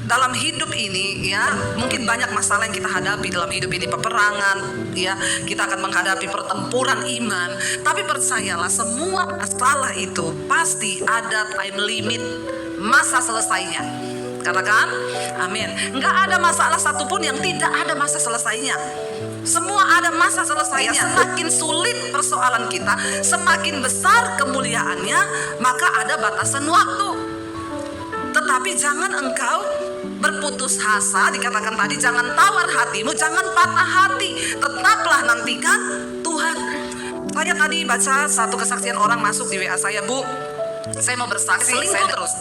dalam hidup ini ya, mungkin banyak masalah yang kita hadapi dalam hidup ini, peperangan ya, kita akan menghadapi pertempuran iman. Tapi percayalah, semua masalah itu pasti ada time limit, masa selesainya. Katakan amin. Enggak ada masalah satupun yang tidak ada masa selesainya. Semua ada masa selesainya. Semakin sulit persoalan kita, semakin besar kemuliaannya, maka ada batasan waktu. Tetapi jangan engkau berputus asa. Dikatakan tadi, jangan tawar hatimu, jangan patah hati, tetaplah nantikan Tuhan. Saya tadi baca satu kesaksian orang masuk di WA saya, Bu, saya mau bersaksi, selingkuh terus.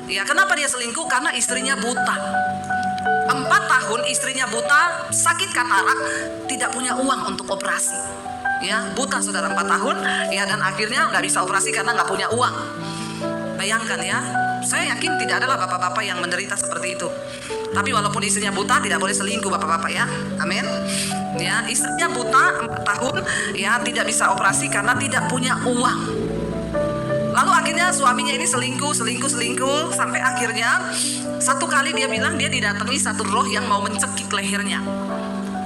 Ya, kenapa dia selingkuh? Karena istrinya buta. 4 tahun istrinya buta, sakit katarak, tidak punya uang untuk operasi. Ya, buta saudara 4 tahun, ya, dan akhirnya nggak bisa operasi karena nggak punya uang. Bayangkan ya, saya yakin tidak adalah bapak-bapak yang menderita seperti itu. Tapi walaupun istrinya buta, tidak boleh selingkuh bapak-bapak ya, amin. Ya, istrinya buta 4 tahun, ya, tidak bisa operasi karena tidak punya uang. Lalu akhirnya suaminya ini selingkuh, sampai akhirnya satu kali dia bilang dia didatangi satu roh yang mau mencekik lehernya.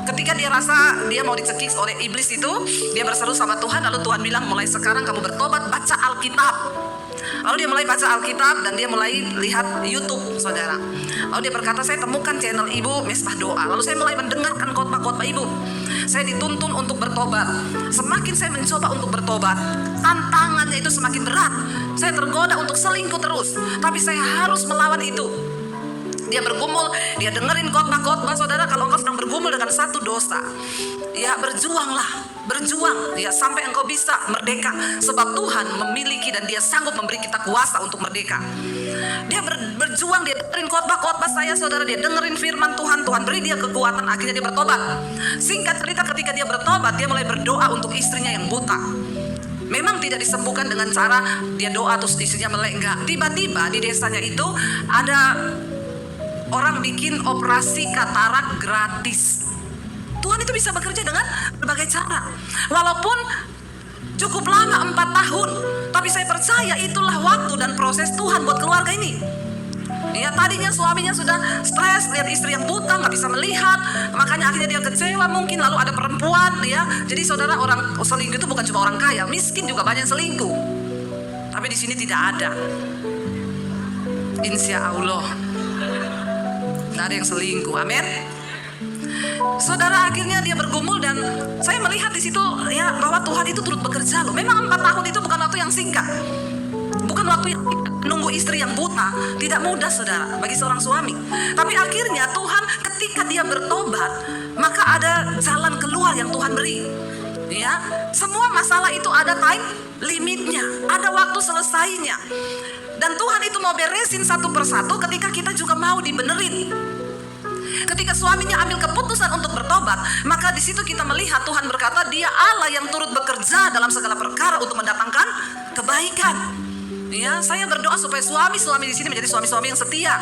Ketika dia rasa dia mau dicekik oleh iblis itu, dia berseru sama Tuhan, lalu Tuhan bilang, mulai sekarang kamu bertobat, baca Alkitab. Lalu dia mulai baca Alkitab dan dia mulai lihat YouTube, saudara. Lalu dia berkata, saya temukan channel Ibu Mesbah Doa. Lalu saya mulai mendengarkan khotbah-khotbah Ibu. Saya dituntun untuk bertobat. Semakin saya mencoba untuk bertobat, tantangannya itu semakin berat. Saya tergoda untuk selingkuh terus, tapi saya harus melawan itu. Dia bergumul, dia dengerin khotbah-khotbah, saudara. Kalau engkau sedang bergumul dengan satu dosa, ya berjuanglah, berjuang ya sampai engkau bisa merdeka, sebab Tuhan memiliki dan dia sanggup memberi kita kuasa untuk merdeka. Dia berjuang, dia dengerin khotbah-khotbah saya, saudara. Dia dengerin firman Tuhan, Tuhan beri dia kekuatan, akhirnya dia bertobat. Singkat cerita, ketika dia bertobat, dia mulai berdoa untuk istrinya yang buta. Memang tidak disembuhkan dengan cara dia doa terus istrinya melek, enggak. Tiba-tiba di desanya itu ada orang bikin operasi katarak gratis. Tuhan itu bisa bekerja dengan berbagai cara. Walaupun cukup lama 4 tahun, tapi saya percaya itulah waktu dan proses Tuhan buat keluarga ini. Ya, tadinya suaminya sudah stres lihat istri yang buta, nggak bisa melihat, makanya akhirnya dia kecewa mungkin. Lalu ada perempuan ya. Jadi saudara, orang selingkuh itu bukan cuma orang kaya, miskin juga banyak selingkuh. Tapi di sini tidak ada. Insya Allah nggak ada yang selingkuh, amin. Saudara, akhirnya dia bergumul dan saya melihat di situ ya bahwa Tuhan itu turut bekerja loh. Memang 4 tahun itu bukan waktu yang singkat, bukan waktu yang nunggu istri yang buta, tidak mudah saudara bagi seorang suami. Tapi akhirnya Tuhan ketika dia bertobat, maka ada jalan keluar yang Tuhan beri. Ya, semua masalah itu ada time limitnya, ada waktu selesainya. Dan Tuhan itu mau beresin satu persatu ketika kita juga mau dibenerin. Ketika suaminya ambil keputusan untuk bertobat, maka di situ kita melihat Tuhan berkata, Dia Allah yang turut bekerja dalam segala perkara untuk mendatangkan kebaikan. Ya, saya berdoa supaya suami-suami di sini menjadi suami-suami yang setia.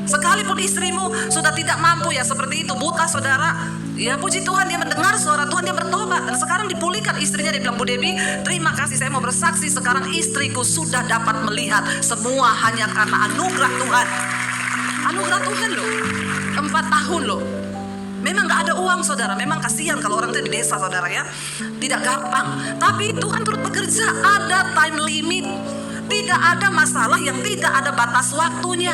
Sekalipun istrimu sudah tidak mampu ya seperti itu, buta saudara, ya puji Tuhan dia mendengar suara Tuhan, dia bertobat dan sekarang dipulihkan istrinya. Dia bilang, Bu Debbie, terima kasih, saya mau bersaksi sekarang istriku sudah dapat melihat, semua hanya karena anugerah Tuhan. Anugerah Tuhan loh, 4 tahun loh. Memang gak ada uang saudara, memang kasihan kalau orang itu di desa saudara ya, tidak gampang. Tapi Tuhan turut bekerja, ada time limit. Tidak ada masalah yang tidak ada batas waktunya.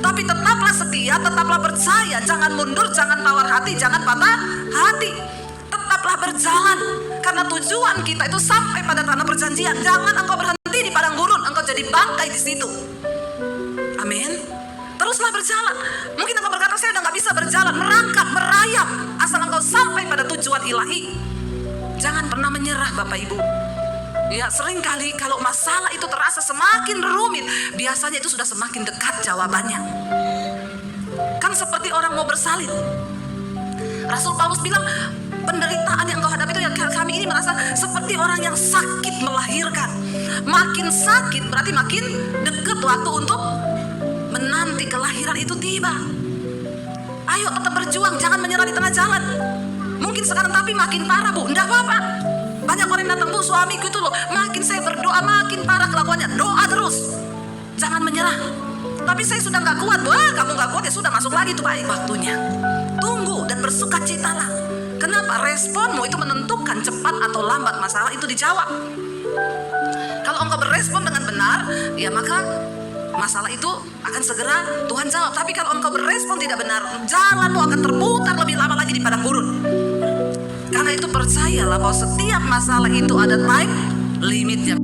Tapi tetaplah setia, tetaplah percaya, jangan mundur, jangan tawar hati, jangan patah hati. Tetaplah berjalan, karena tujuan kita itu sampai pada tanah perjanjian. Jangan engkau berhenti di padang gurun, engkau jadi bangkai di situ. Amin. Teruslah berjalan. Mungkin engkau berkata, saya udah gak bisa berjalan, merangkak, merayap, asal engkau sampai pada tujuan ilahi. Jangan pernah menyerah Bapak Ibu. Ya, seringkali kalau masalah itu terasa semakin rumit, biasanya itu sudah semakin dekat jawabannya. Kan seperti orang mau bersalin. Rasul Paulus bilang, penderitaan yang engkau hadapi itu, ya kami ini merasa seperti orang yang sakit melahirkan. Makin sakit berarti makin dekat waktu untuk menanti kelahiran itu tiba. Ayo tetap berjuang, jangan menyerah di tengah jalan. Mungkin sekarang tapi makin parah Bu, enggak apa-apa. Banyak orang yang datang, Bu suamiku itu loh, makin saya berdoa makin parah kelakuannya. Doa terus, jangan menyerah. Tapi saya sudah nggak kuat. Wah, kamu nggak kuat, ya sudah, masuk lagi tuh baik waktunya. Tunggu dan bersukacitalah. Kenapa? Responmu itu menentukan cepat atau lambat masalah itu dijawab. Kalau engkau berespon dengan benar, ya maka masalah itu akan segera Tuhan jawab. Tapi kalau engkau berespon tidak benar, jalanmu akan terputar lebih lama lagi di padang gurun. Karena itu percayalah bahwa setiap masalah itu ada time limitnya.